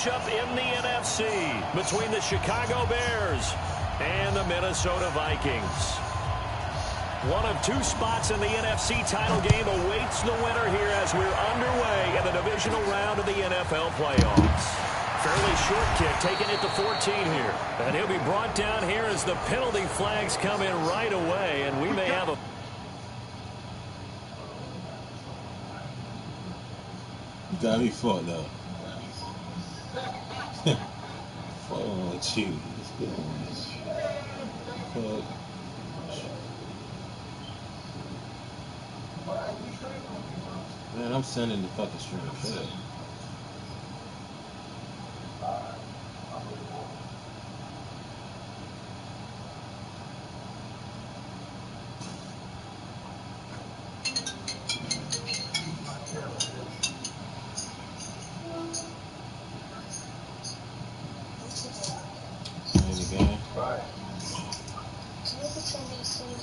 Up in the NFC between the Chicago Bears and the Minnesota Vikings. One of two spots in the NFC title game awaits the winner here as we're underway in the divisional round of the NFL playoffs. Fairly short kick taken at the 14 here. And he'll be brought down here as the penalty flags come in right away, and we may have a... You gotta be fucked up. Fuck you. Fuck. Man, I'm sending the fucking stream. Shut up.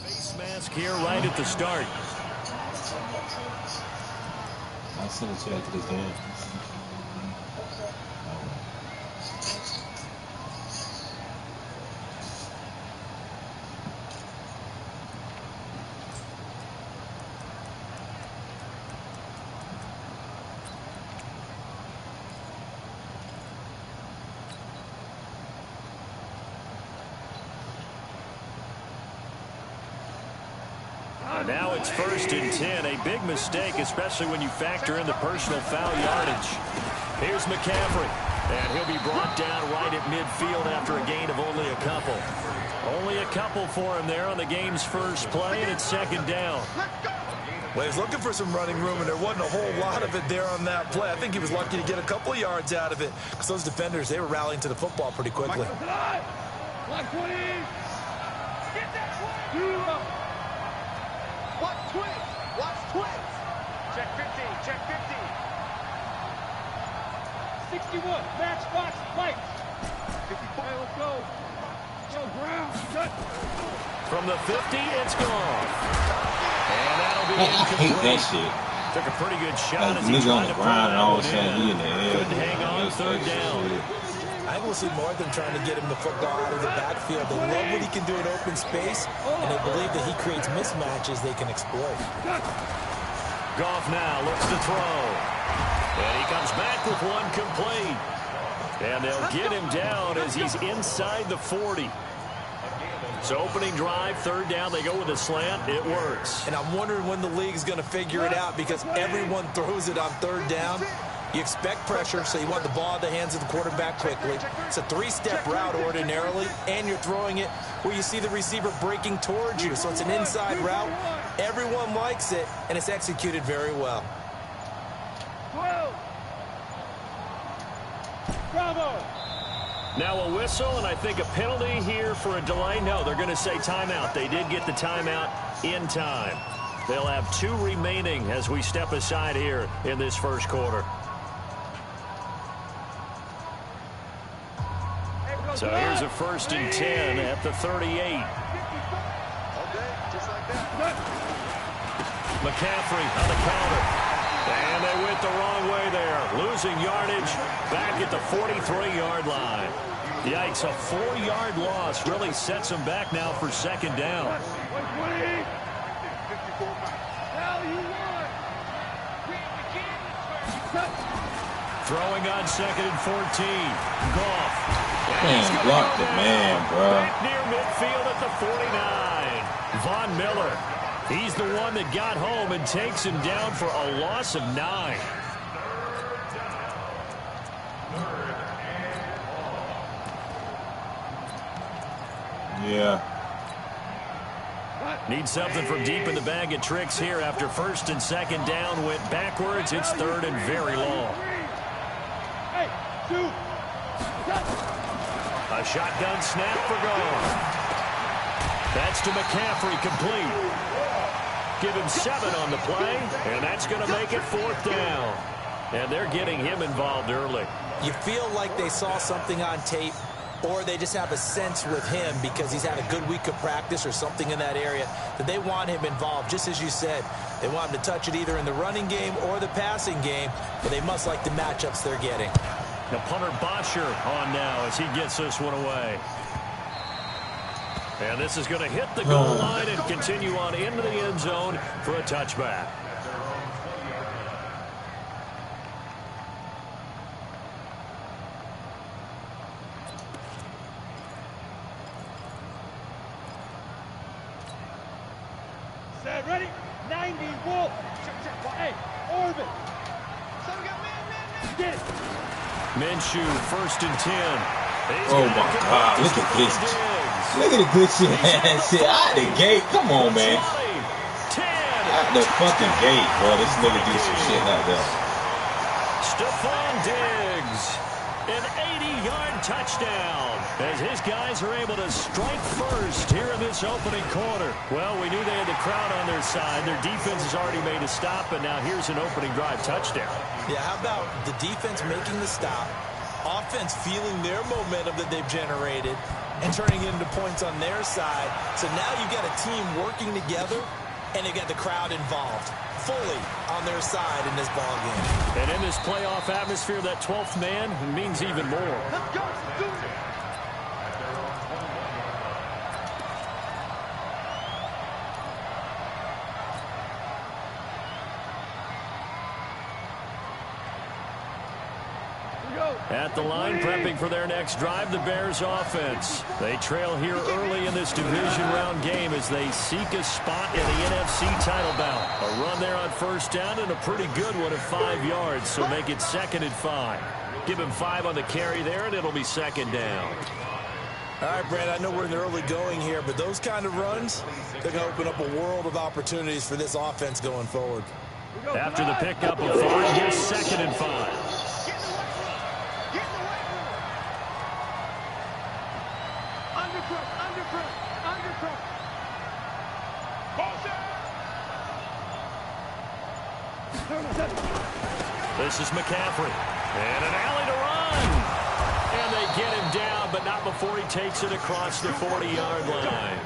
Face mask here right at the start. I'll send it to you after this game. Now it's 1st and 10. A big mistake, especially when you factor in the personal foul yardage. Here's McCaffrey, and he'll be brought down right at midfield after a gain of only a couple. Only a couple for him there on the game's first play, and it's 2nd down. Well, he's looking for some running room, and there wasn't a whole lot of it there on that play. I think he was lucky to get a couple of yards out of it because those defenders, they were rallying to the football pretty quickly. Watch 20. Get that 20. Watch twins! Watch twins! Check 50, check 50. 61, match, box, lights. 54, let's go. Go, ground, cut. From the 50, it's gone. And that'll be I hate that shit. Took a pretty good shot as he tried on to the ground and all of a pull sudden he in the air. Couldn't hang on 3rd down. I think we'll see more of them trying to get him the football out of the backfield. They love what he can do in open space, and they believe that he creates mismatches they can exploit. Goff now looks to throw. And he comes back with one complete. And they'll get him down as he's inside the 40. So opening drive, 3rd down, they go with a slant. It works. And I'm wondering when the league's going to figure it out because everyone throws it on 3rd down. You expect pressure, so you want the ball in the hands of the quarterback quickly. It's a 3-step route ordinarily, and you're throwing it where you see the receiver breaking towards you. So it's an inside route. Everyone likes it, and it's executed very well. Bravo! Now a whistle, and I think a penalty here for a delay. No, they're going to say timeout. They did get the timeout in time. They'll have 2 remaining as we step aside here in this 1st quarter. So here's a 1st and 10 at the 38. McCaffrey on the counter. And they went the wrong way there. Losing yardage back at the 43-yard line. Yikes, a 4-yard loss really sets them back now for 2nd down. Throwing on 2nd and 14. Goff. Man, blocked it, man, bro. Right near midfield at the 49. Von Miller. He's the one that got home and takes him down for a loss of 9. Yeah. Need something from deep in the bag of tricks here after 1st and 2nd down went backwards. It's 3rd and very long. Hey, shoot. A shotgun snap for Goff. That's to McCaffrey, complete. Give him 7 on the play, and that's going to make it 4th down. And they're getting him involved early. You feel like they saw something on tape, or they just have a sense with him because he's had a good week of practice or something in that area that they want him involved. Just as you said, they want him to touch it either in the running game or the passing game, but they must like the matchups they're getting. The punter Bosher on now as he gets this one away. And this is going to hit the goal line and continue on into the end zone for a touchback. Set, ready? 90, Wolf. Hey, Orbit. Get it. Minshew, 1st and 10. Oh my God, look at this. Look at the good shit ass shit. Out the gate. Come on, man. Out the fucking gate, bro. This nigga do some shit like that. Stephon Diggs, an 80-yard touchdown as his guys are able to strike first here in this opening quarter. Well, we knew they had the crowd on their side. Their defense has already made a stop, and now here's an opening drive touchdown. Yeah, how about the defense making the stop, offense feeling their momentum that they've generated, and turning it into points on their side. So now you've got a team working together, and they've got the crowd involved fully on their side in this ball game. And in this playoff atmosphere, that 12th man means even more. Let's go. Do it. At the line, prepping for their next drive, the Bears offense. They trail here early in this division round game as they seek a spot in the NFC title bout. A run there on 1st down and a pretty good one of 5 yards, so make it 2nd and 5. Give him 5 on the carry there, and it'll be 2nd down. All right, Brad, I know we're in the early going here, but those kind of runs, they're going to open up a world of opportunities for this offense going forward. After the pickup of 5, here's 2nd and 5. This is McCaffrey. And an alley to run. And they get him down, but not before he takes it across the 40-yard line.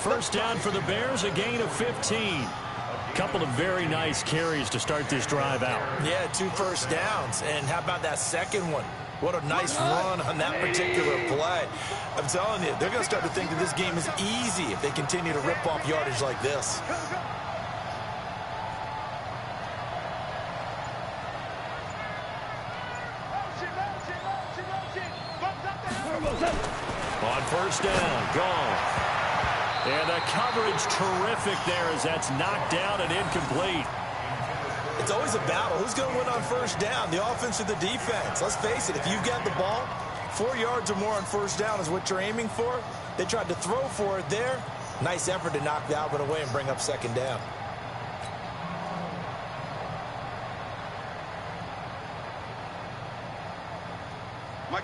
1st down for the Bears, a gain of 15. Couple of very nice carries to start this drive out. Yeah, 2 first downs. And how about that second one? What a nice run on that particular play. I'm telling you, they're going to start to think that this game is easy if they continue to rip off yardage like this. On 1st down, gone. And the coverage terrific there as that's knocked down and incomplete. It's always a battle. Who's going to win on 1st down, the offense or the defense? Let's face it, if you've got the ball, 4 yards or more on 1st down is what you're aiming for. They tried to throw for it there. Nice effort to knock the outlet away and bring up 2nd down.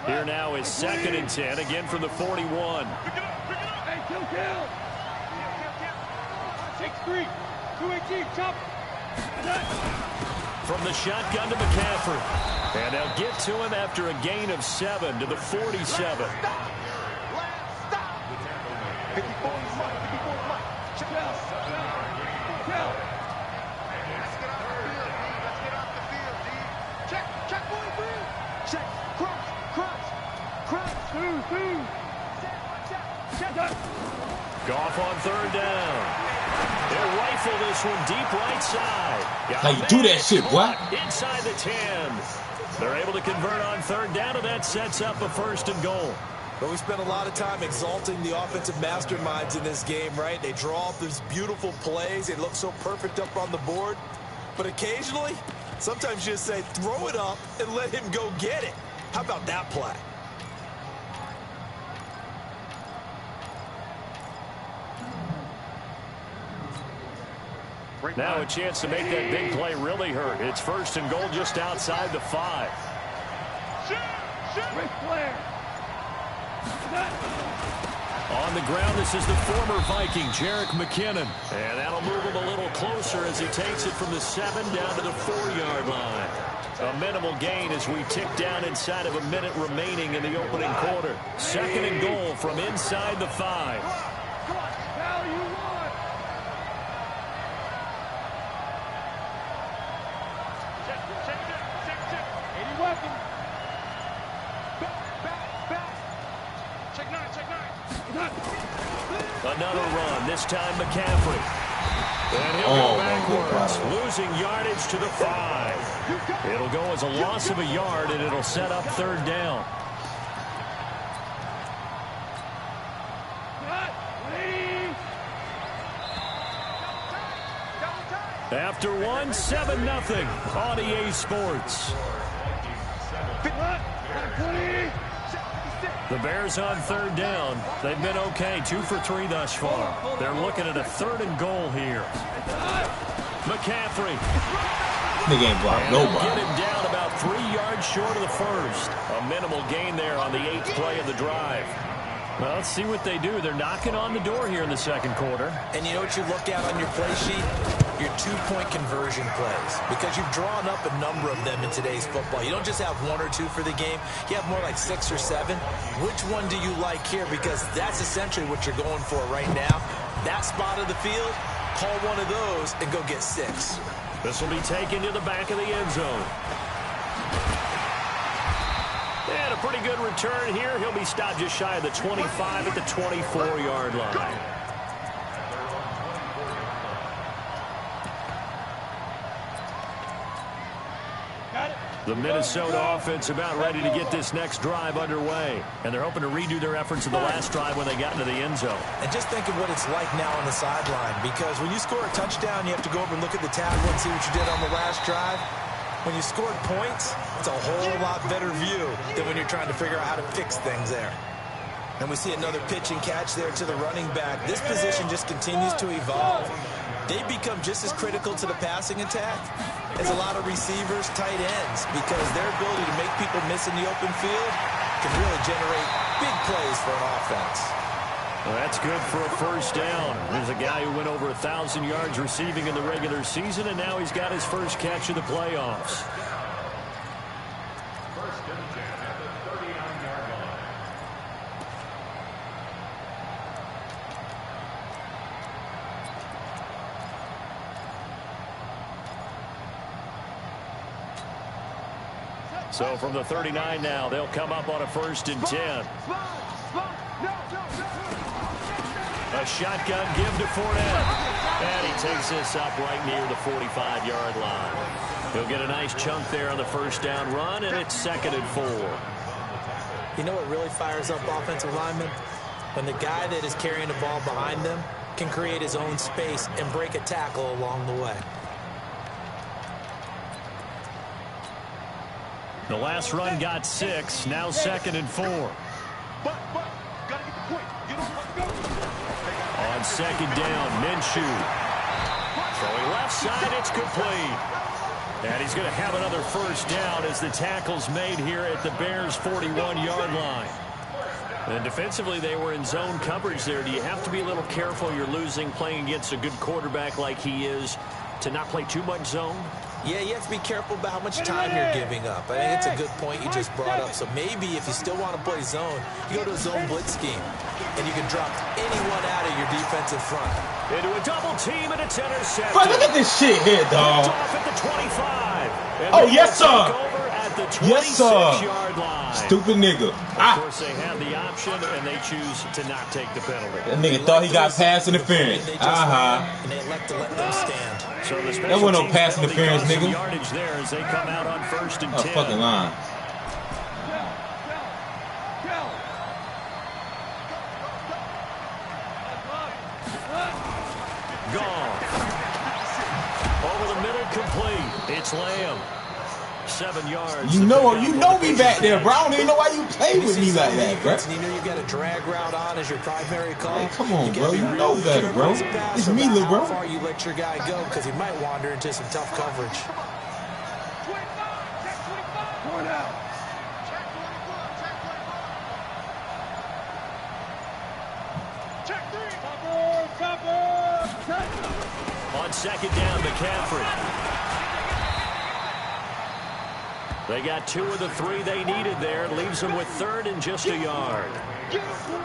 Here now is 2nd and 10, again from the 41. Hey, kill. 6-3. 2-18. Chop. From the shotgun to McCaffrey. And they'll get to him after a gain of 7 to the 47. Stop. 54 is Mike. 54 is Mike. Check out. Let's get off the field, D. Check, boy, three. Check. Cross. Through. Check. Goff on 3rd down. They'll rifle this one deep right side. How you do that shit, boy? Inside the 10. They're able to convert on 3rd down, and that sets up a 1st and goal. But we spent a lot of time exalting the offensive masterminds in this game, right? They draw up these beautiful plays. They look so perfect up on the board. But occasionally, sometimes you just say, throw it up and let him go get it. How about that play? Now a chance to make that big play really hurt. It's 1st and goal just outside the 5. Ric Flair. On the ground, this is the former Viking, Jerick McKinnon. And that'll move him a little closer as he takes it from the 7 down to the 4-yard line. A minimal gain as we tick down inside of a minute remaining in the opening quarter. 2nd and goal from inside the 5. Come on, pal, you won. Check. 80 weapons. Another run, this time McCaffrey. And he'll go backwards, losing yardage to the 5. It'll go as a loss of a yard, and it'll set up 3rd down. After one, 7-0 on EA Sports. The Bears on 3rd down. They've been okay, 2 for 3 thus far. They're looking at a 3rd and goal here. McCaffrey. Nigga ain't blocked nobody. Get him down about 3 yards short of the 1st. A minimal gain there on the 8th play of the drive. Well, let's see what they do. They're knocking on the door here in the 2nd quarter. And you know what you look at on your play sheet? Your 2-point conversion plays. Because you've drawn up a number of them in today's football. You don't just have 1 or 2 for the game. You have more like 6 or 7. Which one do you like here? Because that's essentially what you're going for right now. That spot of the field, call one of those and go get 6. This will be taken to the back of the end zone. And a pretty good return here. He'll be stopped just shy of the 25 at the 24-yard line. The Minnesota offense about ready to get this next drive underway. And they're hoping to redo their efforts in the last drive when they got into the end zone. And just think of what it's like now on the sideline. Because when you score a touchdown, you have to go over and look at the table and see what you did on the last drive. When you scored points, it's a whole lot better view than when you're trying to figure out how to fix things there. And we see another pitch and catch there to the running back. This position just continues to evolve. They become just as critical to the passing attack as a lot of receivers, tight ends, because their ability to make people miss in the open field can really generate big plays for an offense. Well, that's good for a 1st down. There's a guy who went over 1,000 yards receiving in the regular season, and now he's got his first catch of the playoffs. So from the 39 now, they'll come up on a 1st and 10. A shotgun give to Fournette. And he takes this up right near the 45-yard line. He'll get a nice chunk there on the 1st down run, and it's 2nd and 4. You know what really fires up offensive linemen? When the guy that is carrying the ball behind them can create his own space and break a tackle along the way. The last run got 6, now 2nd and 4. On 2nd down, Minshew. Throwing left side, it's complete. And he's going to have another 1st down as the tackle's made here at the Bears' 41-yard line. And defensively, they were in zone coverage there. Do you have to be a little careful? You're losing playing against a good quarterback like he is to not play too much zone? Yeah, you have to be careful about how much time you're giving up. I think it's a good point you just brought up. So maybe if you still want to play zone, you go to a zone blitz scheme, and you can drop anyone out of your defensive front. Into a double team, and it's intercepted. Bro, look at this shit here, dog. Off at the 25. Oh, yes, sir. Over at the 26-yard line. Stupid nigga. Of course, they have the option, and they choose to not take the penalty. That nigga thought he got pass interference. And they elect to let them stand. So the that wasn't no pass interference, nigga. Yardage there as they come out on 1st and 10. Fucking line. Gone. Over the middle, complete. It's Lamb. 7 yards. You know me back there, bro. I don't even know why you play with me like that, bro. You know you got a drag route on as your primary call. Hey, come on, bro. You know better, bro. It's me, little bro. How far you let your guy go, because he might wander into some tough coverage. On 2nd down, McCaffrey. They got 2 of the 3 they needed there. It leaves them with 3rd and just a yard.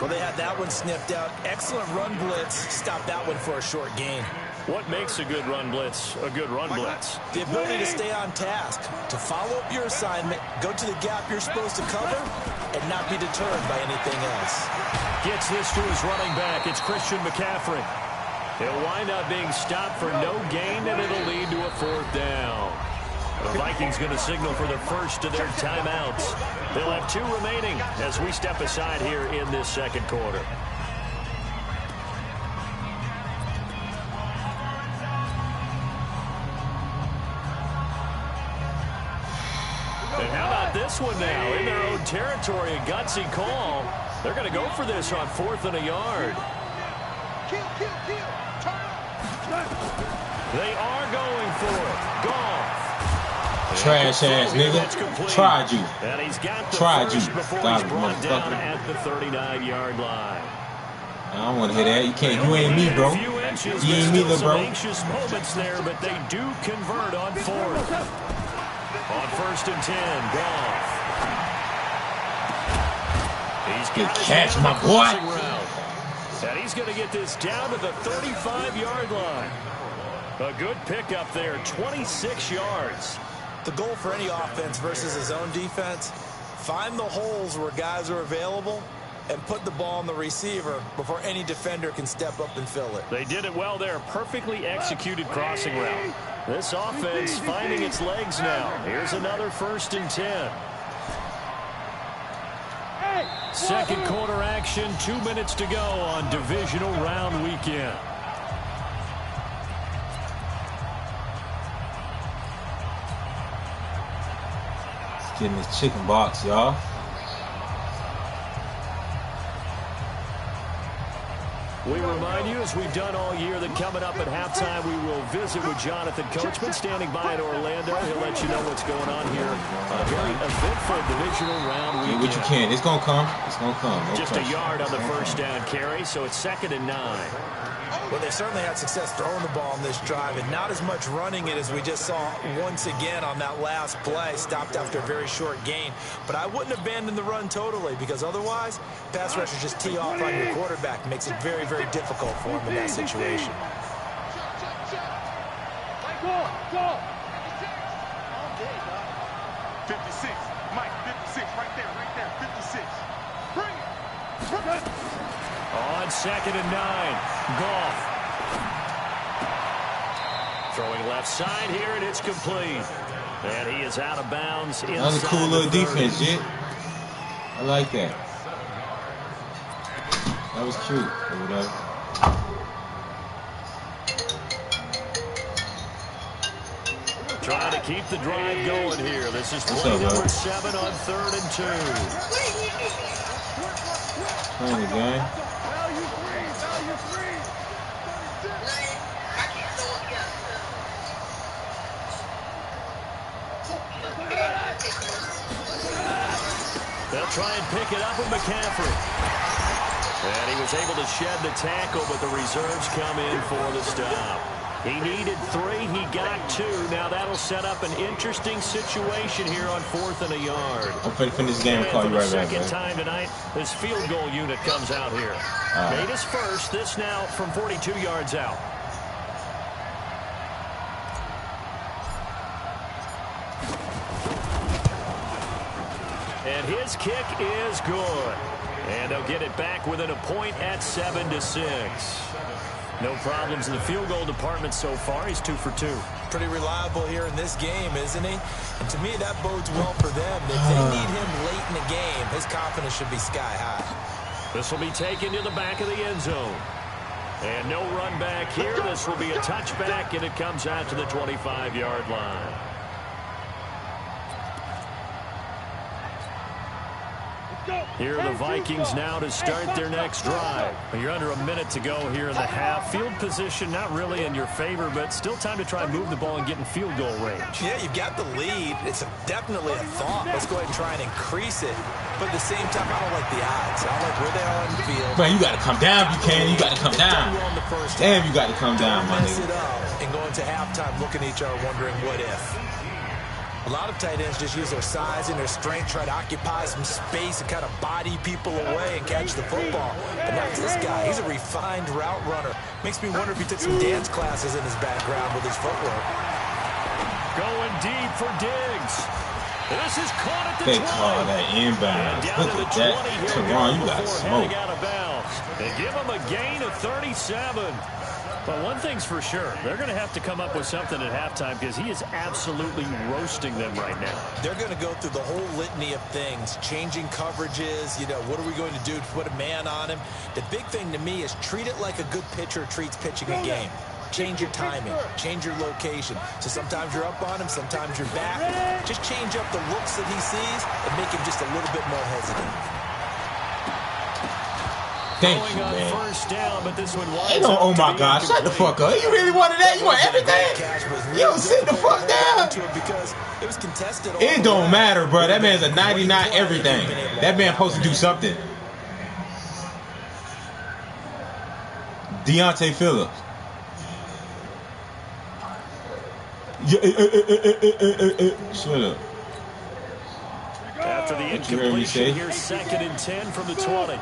Well, they had that one sniffed out. Excellent run blitz. Stopped that one for a short gain. What makes a good run blitz a good run blitz? The ability to stay on task, to follow up your assignment, go to the gap you're supposed to cover, and not be deterred by anything else. Gets this to his running back. It's Christian McCaffrey. He'll wind up being stopped for no gain, and it'll lead to a 4th down. The Vikings going to signal for the first of their timeouts. They'll have 2 remaining as we step aside here in this second quarter. And how about this one now? In their own territory, a gutsy call. They're going to go for this on 4th and a yard. They are going for it. Goff. Trash ass nigga. Tried you. And he's got the Tried you. Before he's brought down at the 39-yard line. I don't want to hear that. You can't. You ain't me, bro. You ain't me, little bro. Anxious moments there, but they do convert on 4th. On 1st and 10, Goff. Good catch, my boy. And he's going to get this down to the 35-yard line. A good pickup there, 26 yards. The goal for any offense versus his own defense, find the holes where guys are available and put the ball on the receiver before any defender can step up and fill it. They did it well there. Perfectly executed crossing route. This offense finding its legs now. Here's another 1st and 10. Second quarter action, 2 minutes to go on divisional round weekend. Get in this chicken box, y'all. We remind you, as we've done all year, that coming up at halftime, we will visit with Jonathan Coachman standing by in Orlando. He'll let you know what's going on here on a very eventful divisional round weekend. Do what you can. It's going to come. It's going to come. No Just pressure. a yard on the 1st down carry, so it's 2nd and 9. Well, they've certainly had success throwing the ball on this drive, and not as much running it as we just saw once again on that last play. Stopped after a very short gain. But I wouldn't abandon the run totally, because otherwise, pass rushers just tee off on your quarterback. It makes it very, very difficult for him in that situation. Go. 56. Mike, 56. Right there. 56. Bring it. On 2nd and 9, Goff. Throwing left side here, and it's complete. And he is out of bounds. Another cool little defense, Jit. I like that. That was cute, or whatever. Trying to keep the drive going here. This is play number 7 on 3rd and 2. Playing the game. They'll try and pick it up with McCaffrey. And he was able to shed the tackle, but the reserves come in for the stop. He needed 3. He got 2. Now that'll set up an interesting situation here on 4th and a yard. I'm going to finish this game and call you right back, man. Second time tonight, this field goal unit comes out here. Made his first. This now from 42 yards out. And his kick is good. And they'll get it back within a point at 7-6. No problems in the field goal department so far. He's 2 for 2. Pretty reliable here in this game, isn't he? And to me, that bodes well for them. If they need him late in the game, his confidence should be sky high. This will be taken to the back of the end zone. And no run back here. This will be a touchback, and it comes out to the 25-yard line. Here are the Vikings now to start their next drive. You're under a minute to go here in the half. Field position not really in your favor, but still time to try and move the ball and get in field goal range. Yeah, you've got the lead. It's definitely a thought. Let's go ahead and try and increase it. But at the same time, I don't like the odds. I don't like where they are on the field. Man, you got to come down, Buchanan. You got to come down. Damn, you got to come down, my Mess nigga. it up and go into halftime looking at each other wondering what if. A lot of tight ends just use their size and their strength, try to occupy some space and kind of body people away and catch the football. But not this guy. He's a refined route runner. Makes me wonder if he took some dance classes in his background with his footwork. Going deep for Diggs. This is caught at the They 20. call that inbound. Look at that. Teron, you got smoked. Out of bounds. They give him a gain of 37. But one thing's for sure, they're going to have to come up with something at halftime because he is absolutely roasting them right now. They're going to go through the whole litany of things, changing coverages, you know, what are we going to do to put a man on him? The big thing to me is treat it like a good pitcher treats pitching a game. Change your timing, change your location. So sometimes you're up on him, sometimes you're back. Just change up the looks that he sees and make him just a little bit more hesitant. Thank you, man. First down, but this one ain't no, oh my God, shut the fuck up. You really wanted that? You want everything? Yo, sit the fuck down. It don't matter, bro. That man's a 99 everything. That man supposed to do something. Deontay Phillips. Shut up. After the incompletion, here's 2nd and 10 from the 20.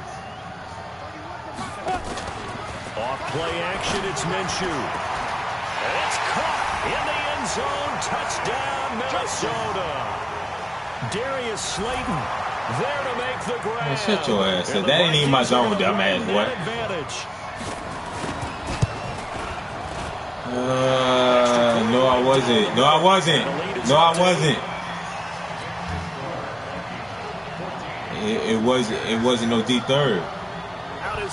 Off play action, it's Minshew. And it's caught in the end zone. Touchdown, Minnesota. Darius Slayton there to make the grab. Man, shut your ass up. That ain't even my zone, dumbass boy. No, I wasn't. No, I wasn't. No, I wasn't. It wasn't no deep third.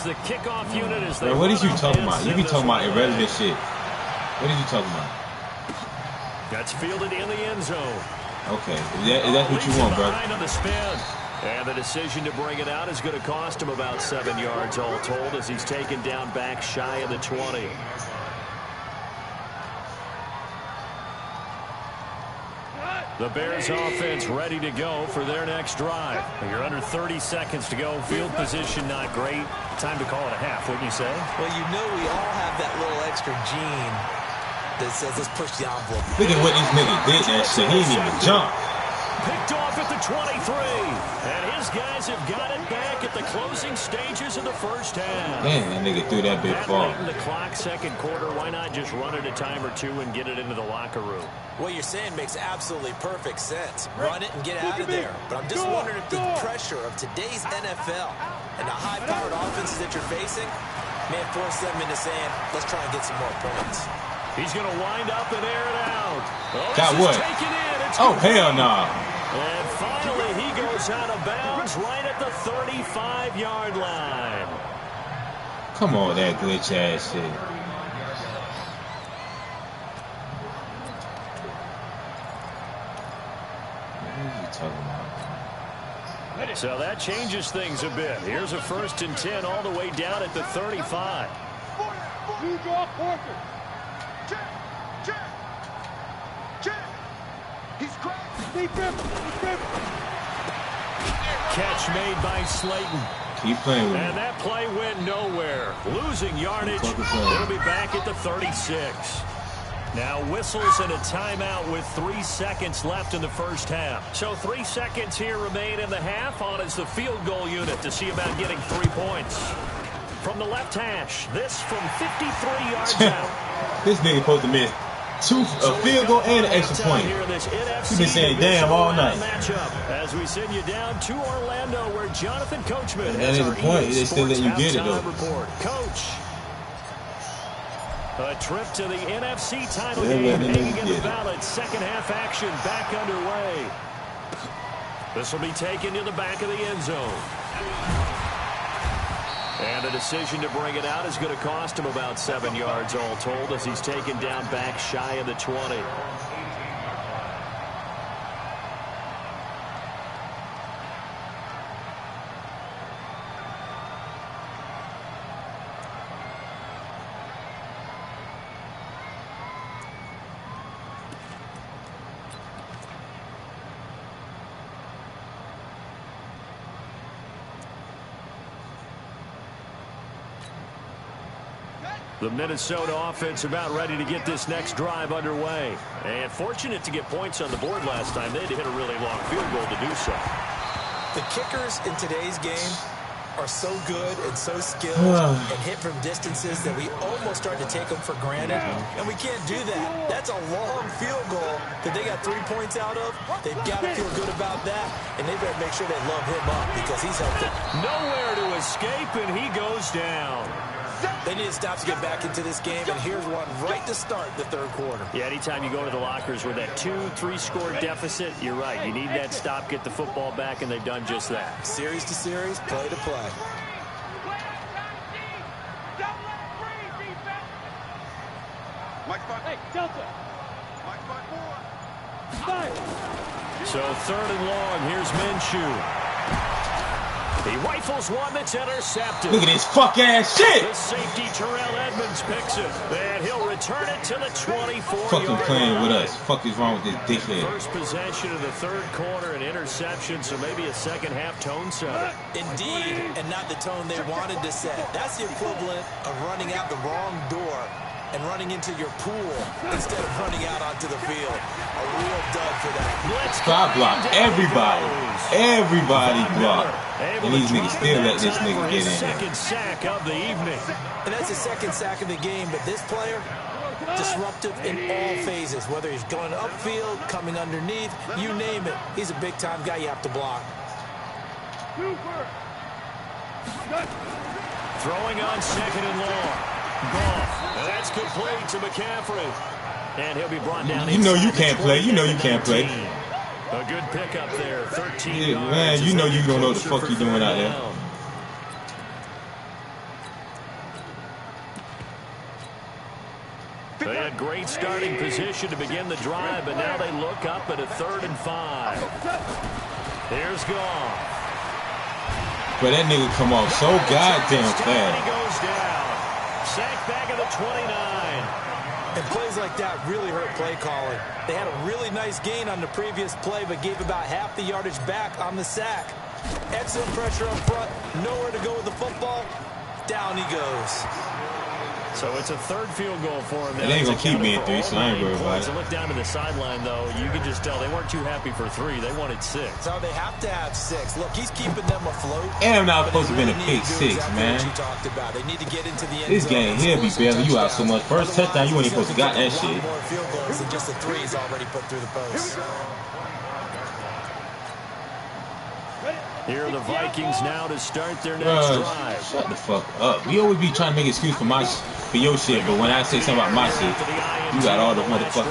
The kickoff unit is bro, what is you talking about? You be talking about irrelevant shit. What are you talking about? That's fielded in the end zone. Okay, that's what you want, bro. On the spin. And the decision to bring it out is going to cost him about 7 yards all told as he's taken down back shy of the 20. The Bears offense ready to go for their next drive. You're under 30 seconds to go. Field position not great. Time to call it a half, wouldn't you say? Well, you know we all have that little extra gene that says let's push the envelope. Look at what this nigga did that shit. He didn't even jump. Picked off at the 23. And his guys have got it back at the closing stages of the first half. Man, that nigga threw that big ball. The clock, second quarter. Why not just run it a time or two and get it into the locker room? What you're saying makes absolutely perfect sense. Run it and get out of there. But I'm just wondering if the pressure of today's NFL and the high-powered offenses that you're facing may force them into saying, let's try and get some more points. He's going to wind up and air it out. Oh, got what? Oh, hell no. And finally, he goes out of bounds right at the 35-yard line. Come on, that glitch-ass shit. So that changes things a bit. Here's a 1st and 10 all the way down at the 35. You draw Porter. Check. He's cracked. Deep rip. Catch made by Slayton. Keep playing with And that play went nowhere. Losing yardage. It'll be back at the 36. Now whistles and a timeout with 3 seconds left in the first half. So 3 seconds here remain in the half. On is the field goal unit to see about getting 3 points. From the left hash, this from 53 yards out. This nigga supposed to miss a field goal and an extra point. You've been saying damn all night. As we send you down to Orlando where Jonathan Coachman that ain't the point. They still let you get it though. Coach. A trip to the NFC title game, hanging in the balance. Second half action back underway. This will be taken to the back of the end zone. And the decision to bring it out is going to cost him about 7 yards all told as he's taken down back shy of the 20. The Minnesota offense about ready to get this next drive underway. And fortunate to get points on the board last time. They had to hit a really long field goal to do so. The kickers in today's game are so good and so skilled and hit from distances that we almost start to take them for granted, and we can't do that. That's a long field goal that they got 3 points out of. They've got to feel good about that, and they better make sure they love him up because he's helped them. Nowhere to escape, and he goes down. They need to stop to get back into this game, and here's one right to start the third quarter. Yeah, anytime you go to the lockers with that 2-3 score deficit, you're right. You need that stop, get the football back, and they've done just that. Series to series, play to play. Hey, Delta. So 3rd and long, here's Minshew. He rifles one that's intercepted. Look at this fuck-ass shit. The safety, Terrell Edmonds, picks it. And he'll return it to the 24-yard Fucking playing line. with us. Fuck is wrong with this dickhead? First possession of the third quarter, an interception, so maybe a second-half tone setter. Indeed, and not the tone they wanted to set. That's the equivalent of running out the wrong door and running into your pool instead of running out onto the field. A real dud for that. Stop block. Everybody. Everybody block. And these niggas still let this nigga get in Second here. sack of the evening. And that's the second sack of the game, but this player, disruptive in all phases, whether he's going upfield, coming underneath, you name it. He's a big-time guy you have to block. Throwing on 2nd and long. Ball. That's complete to McCaffrey. And he'll be brought down. You know you can't play. You know you can't play. A good pickup there. 13 Yeah, yards. man, you know you don't know what the fuck you're doing out there. They had great starting position to begin the drive, but now they look up at a 3rd and 5. Here's Goff. But that nigga come off so goddamn He fast. goes down. Sack back at the 29. And plays like that really hurt play calling. They had a really nice gain on the previous play, but gave about half the yardage back on the sack. Excellent pressure up front. Nowhere to go with the football. Down he goes. So it's a 3rd field goal for him. It ain't gonna keep me in 3, so I ain't worried about it. Look down to the sideline, though. You can just tell they weren't too happy for 3. They wanted 6. So they have to have 6. Look, he's keeping them afloat. And I'm not supposed to have been a pick 6, man. They need to get into the end This zone game here be bailing you out so much. First touchdown, you ain't supposed to got that shit. More field goals than just the 3s already put through the post. Here are the Vikings now to start their next drive. Shut the fuck up. We always be trying to make an excuse for your shit, but when I say something about my shit, you got all the motherfuckers.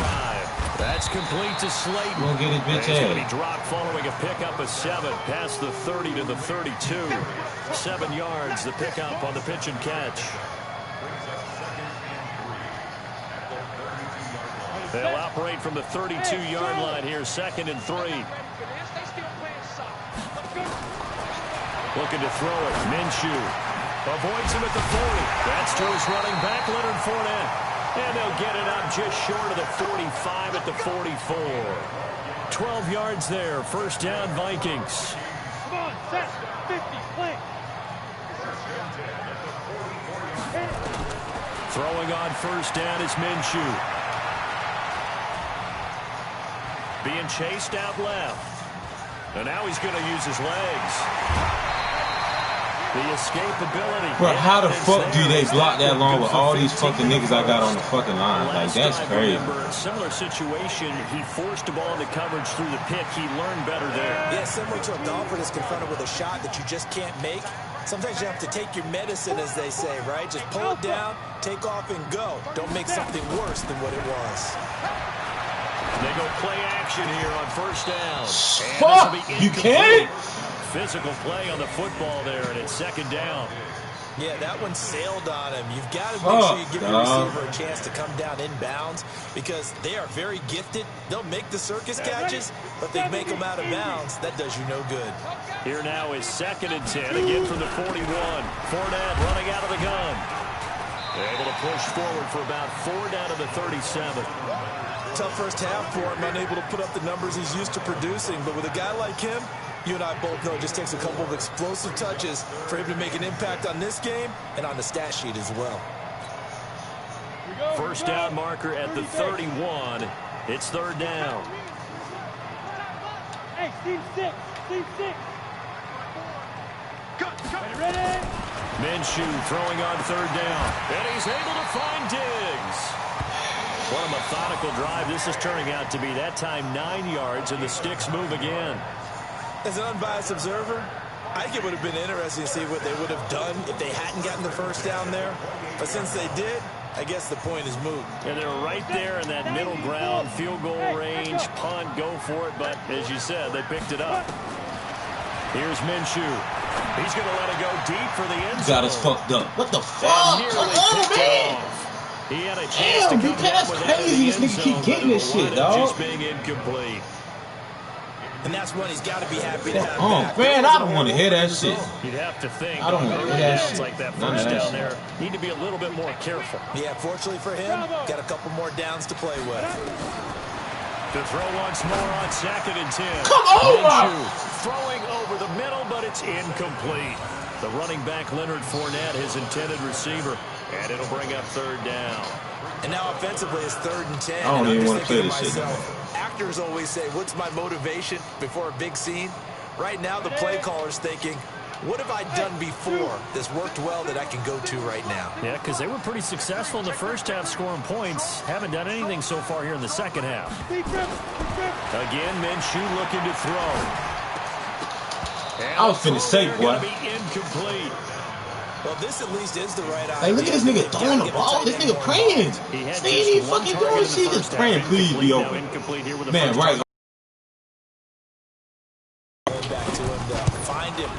That's complete to Slayton. Gonna get his bitch He's going to be ass. dropped following a pickup of 7 past the 30 to the 32. 7 yards, the pickup on the pitch and catch. They'll operate from the 32-yard line here, 2nd and 3. Looking to throw it. Minshew avoids him at the 40. That's to his running back, Leonard Fournette. And they'll get it up just short of the 45 at the 44. 12 yards there. 1st down, Vikings. Come on, set. 50, play. Throwing on 1st down is Minshew. Being chased out left. And now he's going to use his legs. The escapability. Bro, how the fuck do they block that long with all these fucking niggas I got on the fucking line? Like, that's crazy. Similar situation. He forced the ball into coverage through the pick. He learned better there. Yeah, similar to a golfer that's confronted with a shot that you just can't make. Sometimes you have to take your medicine, as they say, right? Just pull it down, take off, and go. Don't make something worse than what it was. They go play action here on 1st down. Fuck! You can't? Physical play on the football there, and it's 2nd down. Yeah, that one sailed on him. You've got to make sure you give your receiver a chance to come down inbounds because they are very gifted. They'll make the circus catches, but they make them out of bounds. That does you no good. Here now is 2nd and 10, again from the 41. Fournette running out of the gun. They're able to push forward for about 4 down to the 37. Tough first half for him, unable to put up the numbers he's used to producing. But with a guy like him, you and I both know it just takes a couple of explosive touches for him to make an impact on this game and on the stat sheet as well. 1st down marker at the 31. It's 3rd down. Hey, team 6. Team 6. Ready, ready? Minshew throwing on third down. And he's able to find Diggs. What a methodical drive this is turning out to be. That time 9 yards, and the sticks move again. As an unbiased observer, I think it would have been interesting to see what they would have done if they hadn't gotten the first down there. But since they did, I guess the point is moot. And they're right there in that middle ground, field goal range, punt, go for it. But as you said, they picked it up. Here's Minshew. He's going to let it go deep for the end zone. Got us fucked up. What the fuck? Come on, man. He had a chance to come that's crazy. This nigga keep getting this shit, dog. Just being incomplete. And that's when he's got to be happy to have back. Man, I don't want to hear that shit. You'd have to think. I don't want to hear that shit. Like that first down there. Need to be a little bit more careful. Yeah, fortunately for him, got a couple more downs to play with. To throw once more on 2nd and 10. Come on! Throwing over the middle, but it's incomplete. The running back, Leonard Fournette, his intended receiver. And it'll bring up third down. And now offensively, it's 3rd and 10. I don't even want to play this shit. Actors always say, what's my motivation before a big scene? Right now, the play caller's thinking, what have I done before that's worked well that I can go to right now? Yeah, because they were pretty successful in the first half scoring points. Haven't done anything so far here in the second half. Again, Minshew looking to throw. I was finna say, boy. Incomplete. Well, this at least is the right idea. Hey, look at this nigga throwing the ball. This nigga praying. This nigga ain't fucking doing shit. Just praying, please be open. Man, right. Back to him, though. Find him.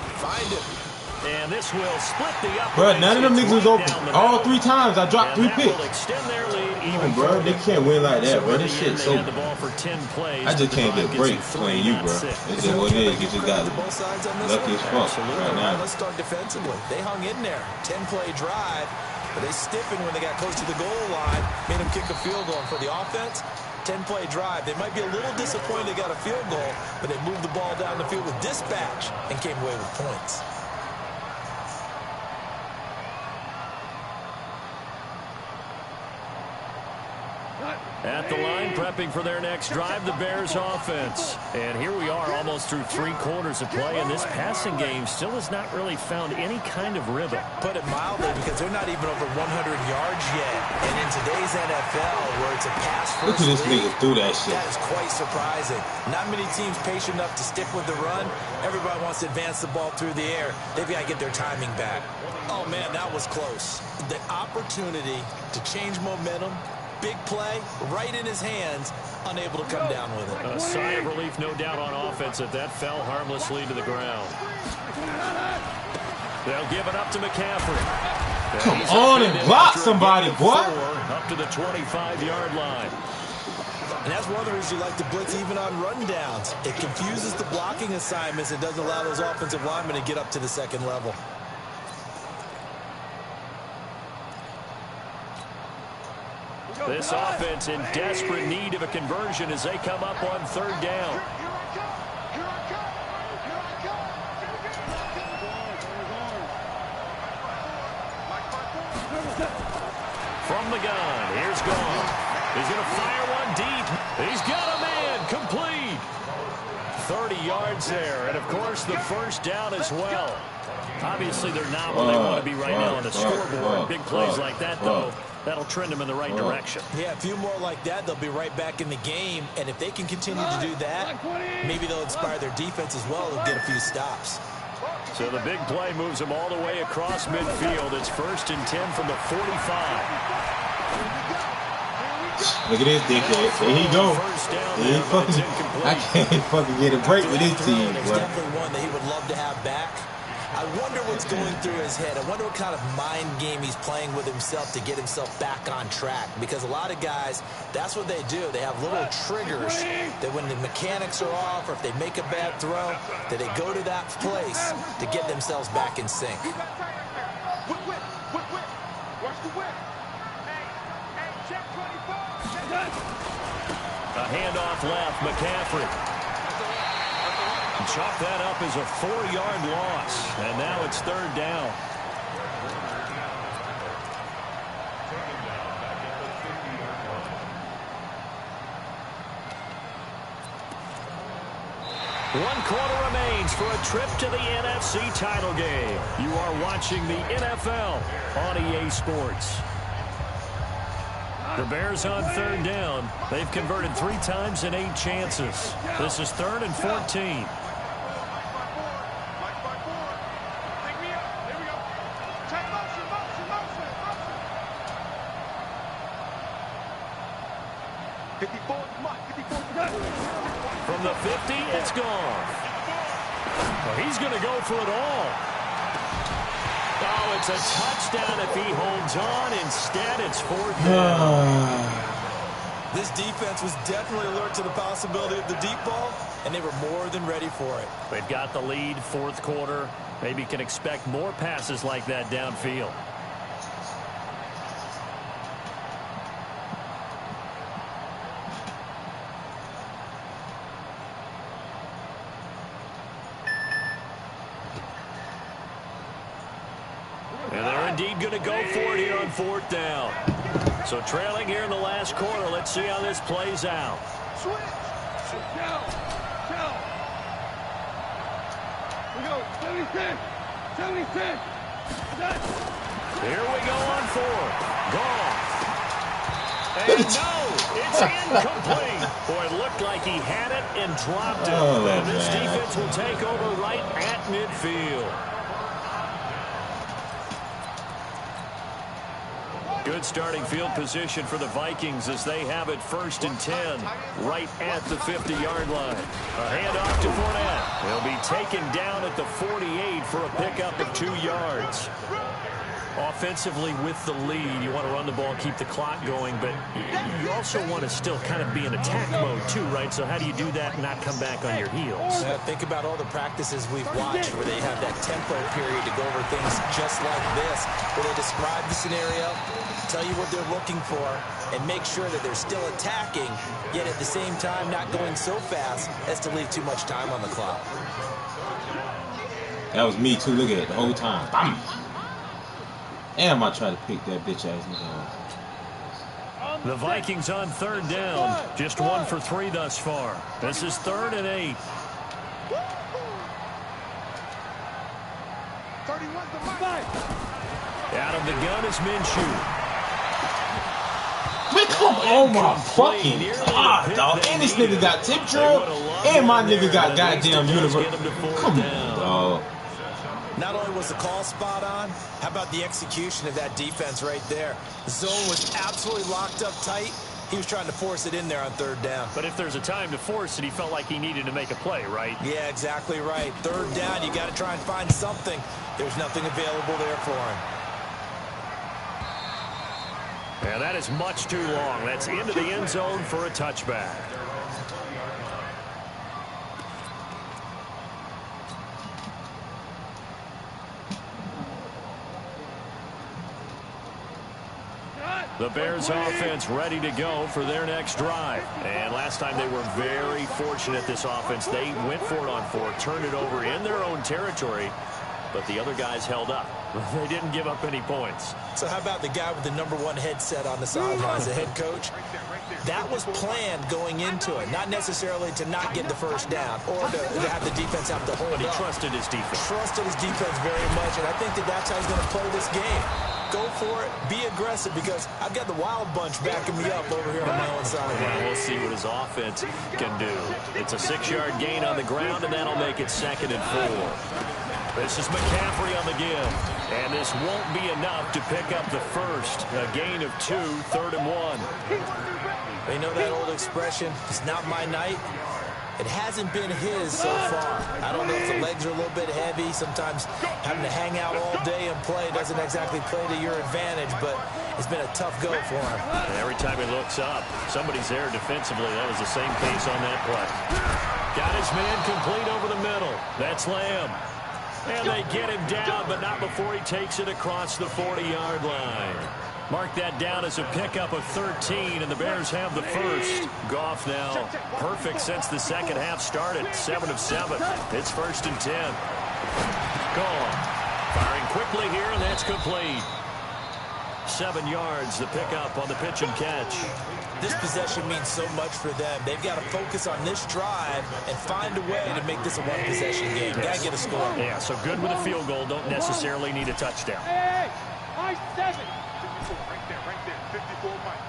And this will split the up. Bro, none of them niggas was open. All 3 times I dropped 3 picks. Extend their lead Even bro, they can't win like that, bro. This shit's so. I just can't get a break playing you, bro. It's just what it is. You just got lucky as fuck right now. Let's start defensively. They hung in there. 10-play drive, but they stiffened when they got close to the goal line. Made them kick a field goal. And for the offense, 10-play drive. They might be a little disappointed they got a field goal, but they moved the ball down the field with dispatch and came away with points. At the line, prepping for their next drive, the Bears offense. And here we are almost through 3 quarters of play, and this passing game still has not really found any kind of rhythm. Put it mildly, because they're not even over 100 yards yet. And in today's NFL, where it's a pass-first look at this nigga through that shit. That is quite surprising. Not many teams patient enough to stick with the run. Everybody wants to advance the ball through the air. They've got to get their timing back. Oh, man, that was close. The opportunity to change momentum, big play, right in his hands, unable to come down with it. A sigh of relief, no doubt, on offense that fell harmlessly to the ground. They'll give it up to McCaffrey. Come on and block somebody, boy. Up to the 25-yard line. And that's one of the reasons you like to blitz even on rundowns. It confuses the blocking assignments. It doesn't allow those offensive linemen to get up to the second level. This offense in desperate need of a conversion as they come up on third down. From the gun, here's Gone. He's going to fire one deep. He's got a man, complete. 30 yards there, and of course the first down as well. Obviously they're not where they want to be right now on the scoreboard. Big plays like that, though, that'll trend them in the right direction. Yeah, a few more like that, they'll be right back in the game. And if they can continue to do that, maybe they'll inspire their defense as well and get a few stops. So the big play moves them all the way across midfield. It's 1st and 10 from the 45. Look at this dickhead. There he go. I can't fucking get a break with this team. There's definitely one that he would love to have back. I wonder what's going through his head. I wonder what kind of mind game he's playing with himself to get himself back on track. Because a lot of guys, that's what they do. They have little triggers that when the mechanics are off or if they make a bad throw, that they go to that place to get themselves back in sync. A handoff left, McCaffrey. Chalk that up as a 4-yard loss, and now it's third down. 1 quarter remains for a trip to the NFC title game. You are watching the NFL on EA Sports. The Bears on 3rd down. They've converted 3 times in 8 chances. This is 3rd and 14. From the 50, it's gone. Well, he's going to go for it all. Oh, it's a touchdown if he holds on. Instead, it's 4th down. This defense was definitely alert to the possibility of the deep ball, and they were more than ready for it. They've got the lead, 4th quarter. Maybe can expect more passes like that downfield. And they're indeed going to go for it here on 4th down. So trailing here in the last quarter. Let's see how this plays out. We go. 76. 76. Here we go on 4th. Gone. And no, it's incomplete. Boy, it looked like he had it and dropped it. And this defense will take over right at midfield. Good starting field position for the Vikings as they have it 1st and 10 right at the 50-yard line. A handoff to Fournette. He'll be taken down at the 48 for a pickup of 2 yards. Offensively with the lead, you want to run the ball, keep the clock going, but you also want to still kind of be in attack mode too, right? So how do you do that and not come back on your heels? Think about all the practices we've watched where they have that tempo period to go over things just like this, where they describe the scenario, tell you what they're looking for, and make sure that they're still attacking, yet at the same time not going so fast as to leave too much time on the clock. That was me too. Look at it the whole time. Bam. Damn, I tried to pick that bitch ass nigga. The Vikings on 3rd down. Just 1 for 3 thus far. This is 3rd and 8. Out of the gun is Minshew. Man, come on, my fucking God, dog. And this nigga got tip drill, and my nigga got goddamn universe. Come on, dog. Not only was the call spot on, how about the execution of that defense right there? The zone was absolutely locked up tight. He was trying to force it in there on 3rd down. But if there's a time to force it, he felt like he needed to make a play, right? Yeah, exactly right. 3rd down, you got to try and find something. There's nothing available there for him. And that is much too long. That's into the end zone for a touchback. The Bears offense ready to go for their next drive. And last time they were very fortunate, this offense. They went for it on 4th, turned it over in their own territory, but the other guys held up. They didn't give up any points. So how about the guy with the #1 headset on the sidelines, the head coach? That was planned going into it, not necessarily to not get the 1st down or to have the defense have to hold But he up. trusted his defense. Trusted his defense very much, and I think that that's how he's going to play this game. Go for it, be aggressive, because I've got the wild bunch backing me up over here on my own side. Well, we'll see what his offense can do. It's a 6-yard gain on the ground, and that'll make it 2nd and 4. This is McCaffrey on the give, and this won't be enough to pick up the first. A gain of 2, 3rd and 1. They know that old expression, it's not my night. It hasn't been his so far. I don't know if the legs are a little bit heavy. Sometimes having to hang out all day and play doesn't exactly play to your advantage, but it's been a tough go for him. And every time he looks up, somebody's there defensively. That was the same case on that play. Got his man complete over the middle. That's Lamb. And they get him down, but not before he takes it across the 40-yard line. Mark that down as a pickup of 13, and the Bears have the first. Goff now perfect since the second half started. 7 of 7. It's 1st and 10. Gone. Firing quickly here, and that's complete. 7 yards, the pickup on the pitch and catch. This possession means so much for them. They've got to focus on this drive and find a way to make this a one-possession game. Got to get a score. Yeah, so good with a field goal. Don't necessarily need a touchdown. Hey, I 7. 54, right there. 54, Mike.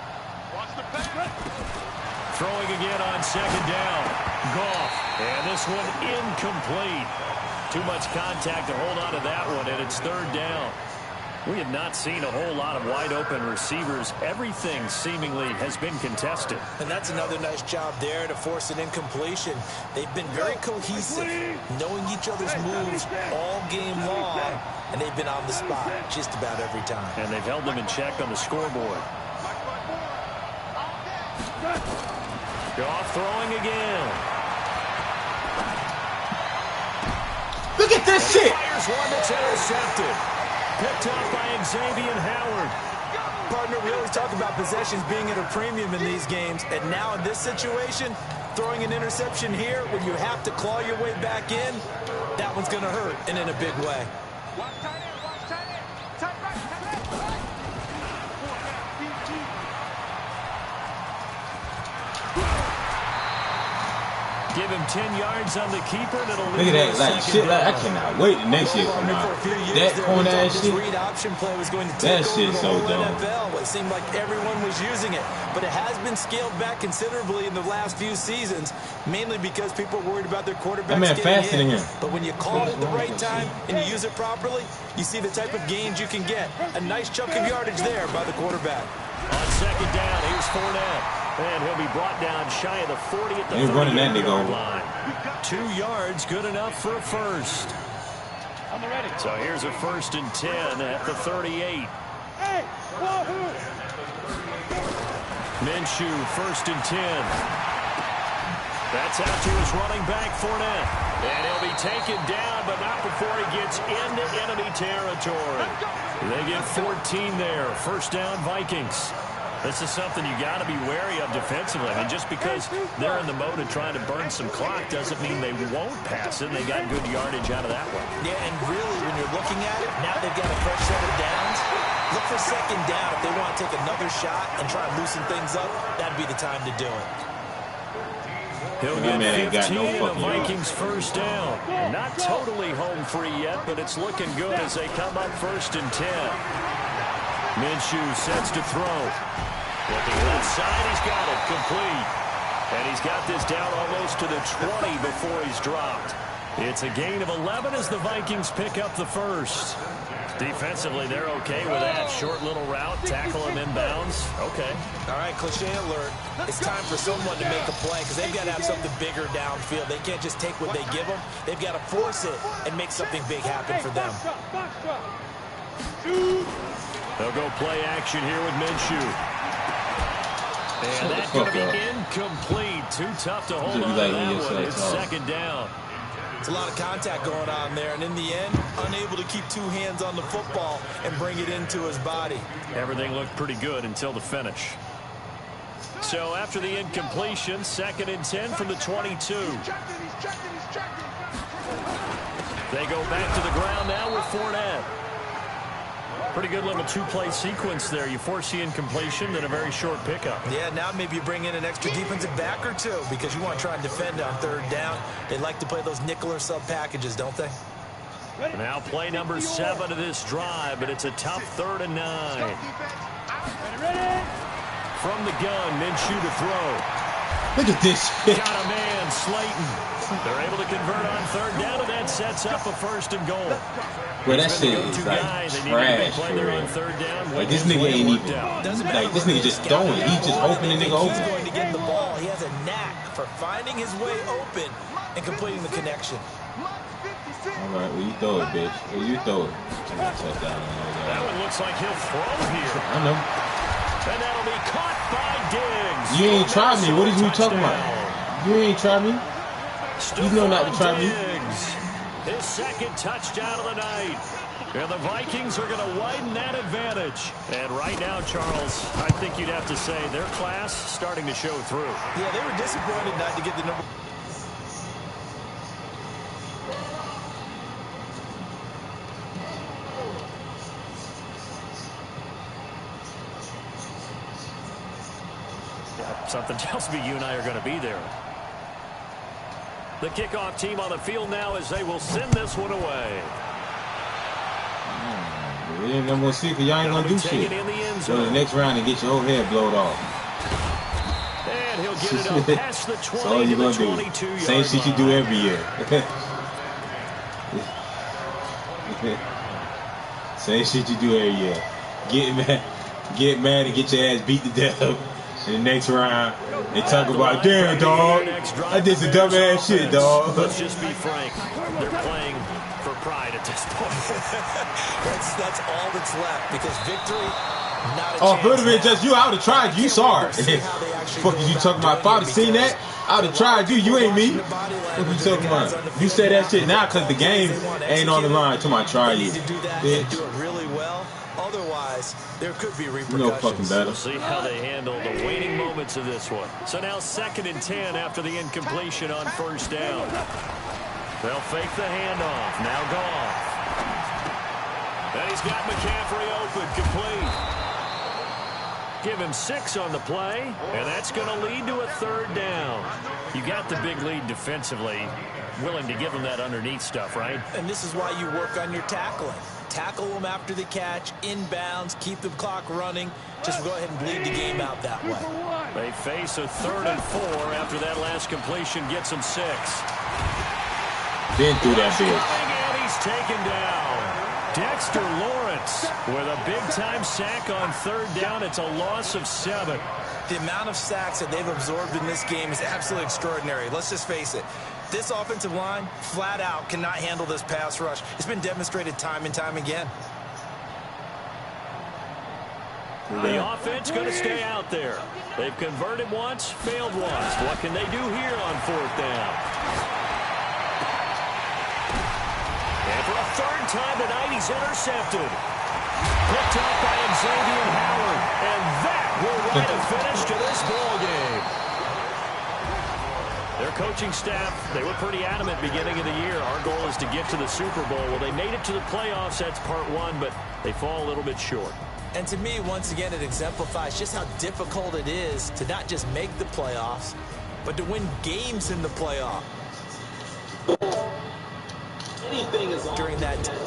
Watch the pass. Throwing again on 2nd down. Goff. And this one incomplete. Too much contact to hold on to that one, and it's 3rd down. We have not seen a whole lot of wide-open receivers. Everything seemingly has been contested. And that's another nice job there to force an incompletion. They've been very cohesive, knowing each other's moves all game long, and they've been on the spot just about every time. And they've held them in check on the scoreboard. Goff throwing again. Look at this shit. Fires one that's intercepted. Picked up by Xavier Howard. Partner, we always talk about possessions being at a premium in these games, and now in this situation, throwing an interception here when you have to claw your way back in, that one's going to hurt, and in a big way. Give him 10 yards on the keeper, and it'll Look at that, like shit. Like, I cannot wait the next year come out. That corner ass shit. That shit so dumb. It seemed like everyone was using it, but it has been scaled back considerably in the last few seasons, mainly because people are worried about their quarterbacks. That man faster than him. But when you call it at the right time and you use it properly, you see the type of gains you can get. A nice chunk of yardage there by the quarterback. On 2nd down, here's Fournette. And he'll be brought down shy of the 40 at the 30-yard line. 2 yards, good enough for a first. So here's a 1st and 10 at the 38. Hey, Wahoo! Minshew, 1st and 10. That's out to his running back, Fournette. And he'll be taken down, but not before he gets into enemy territory. They get 14 there. 1st down, Vikings. This is something you got to be wary of defensively. I mean, just because they're in the mode of trying to burn some clock doesn't mean they won't pass it. They got good yardage out of that one. Yeah, and really, when you're looking at it, now they've got a fresh set of downs. Look for 2nd down. If they want to take another shot and try and loosen things up, that'd be the time to do it. He'll get 15 in the Vikings 1st down. Not totally home free yet, but it's looking good as they come up 1st and 10. Minshew sets to throw. Looking left side, he's got it, complete. And he's got this down almost to the 20 before he's dropped. It's a gain of 11 as the Vikings pick up the 1st. Defensively, they're okay with that. Short little route, tackle him inbounds. Okay. All right, cliche alert. It's time for someone to make a play because they've got to have something bigger downfield. They can't just take what they give them. They've got to force it and make something big happen for them. They'll go play action here with Minshew. And that's going to be incomplete. Too tough to hold on to that one. It's 2nd down. It's a lot of contact going on there, and in the end, unable to keep 2 hands on the football and bring it into his body. Everything looked pretty good until the finish. So after the incompletion, 2nd and 10 from the 22. They go back to the ground now with Fournette. Pretty good little 2-play sequence there. You force the incompletion, then a very short pickup. Yeah, now maybe you bring in an extra defensive back or two because you want to try and defend on 3rd down. They like to play those nickel or sub packages, don't they? Now play number 7 of this drive, but it's a tough 3rd and 9. From the gun, Minshew to throw. Look at this shit. Got a man, Slayton. They're able to convert on 3rd down, and that sets up a 1st and goal. Bro, that shit is like trash, bro. Like, this nigga ain't even, like, this nigga just throwing. He's just opening the nigga open. He's going to get the ball. He has a knack for finding his way open and completing the connection. All right, well, you throw it, bitch. Well, you throw it. That one looks like he'll throw here. I know. And that'll be caught by Diggs. You ain't tried me. What is you talking about? You ain't tried me. You know not to try me. His 2nd touchdown of the night. And the Vikings are going to widen that advantage. And right now, Charles, I think you'd have to say their class starting to show through. Yeah, they were disappointed not to get the number. Something tells me you and I are going to be there. The kickoff team on the field now as they will send this one away. We ain't gonna see because y'all ain't gonna do shit. Go to the next round and get your whole head blowed off. And he'll get it up past the 20 That's all you to the gonna 22 do. Same shit you do every year. Same shit you do every year. Get mad and get your ass beat to death in the next round. They talk about, damn, dog, I did some dumb ass shit, dog. Let's just be frank. They're playing for pride at this point. that's all that's left because victory, not a Oh, chance. if it would have been just you, I would have tried you. Sorry. Fuck is you talking about? If I would have seen that, I would have tried you. You ain't me. What you talking about? You say that shit now because the game ain't on the line. Till I try you. Do that Bitch. and do it really well. Otherwise, there could be repercussions. You know fucking better. We'll see how they handle the waning moments of this one. So now 2nd and 10 after the incompletion on 1st down. They'll fake the handoff. Now Goff. And he's got McCaffrey open, complete. Give him 6 on the play, and that's going to lead to a 3rd down. You got the big lead defensively. Willing to give him that underneath stuff, right? And this is why you work on your tackling. Tackle them after the catch, inbounds, keep the clock running. Just go ahead and bleed the game out that way. They face a 3rd and 4 after that last completion gets them 6. Been through that bitch. And he's taken down. Dexter Lawrence with a big-time sack on 3rd down. It's a loss of 7. The amount of sacks that they've absorbed in this game is absolutely extraordinary. Let's just face it. This offensive line, flat out, cannot handle this pass rush. It's been demonstrated time and time again. The offense going to stay out there. They've converted once, failed once. What can they do here on 4th down? And for a 3rd time tonight, he's intercepted. Picked up by Xavier Howard. And that will write a finish to this ball game. Their coaching staff, they were pretty adamant beginning of the year. Our goal is to get to the Super Bowl. Well, they made it to the playoffs. That's part 1, but they fall a little bit short. And to me, once again, it exemplifies just how difficult it is to not just make the playoffs, but to win games in the playoffs. During that time.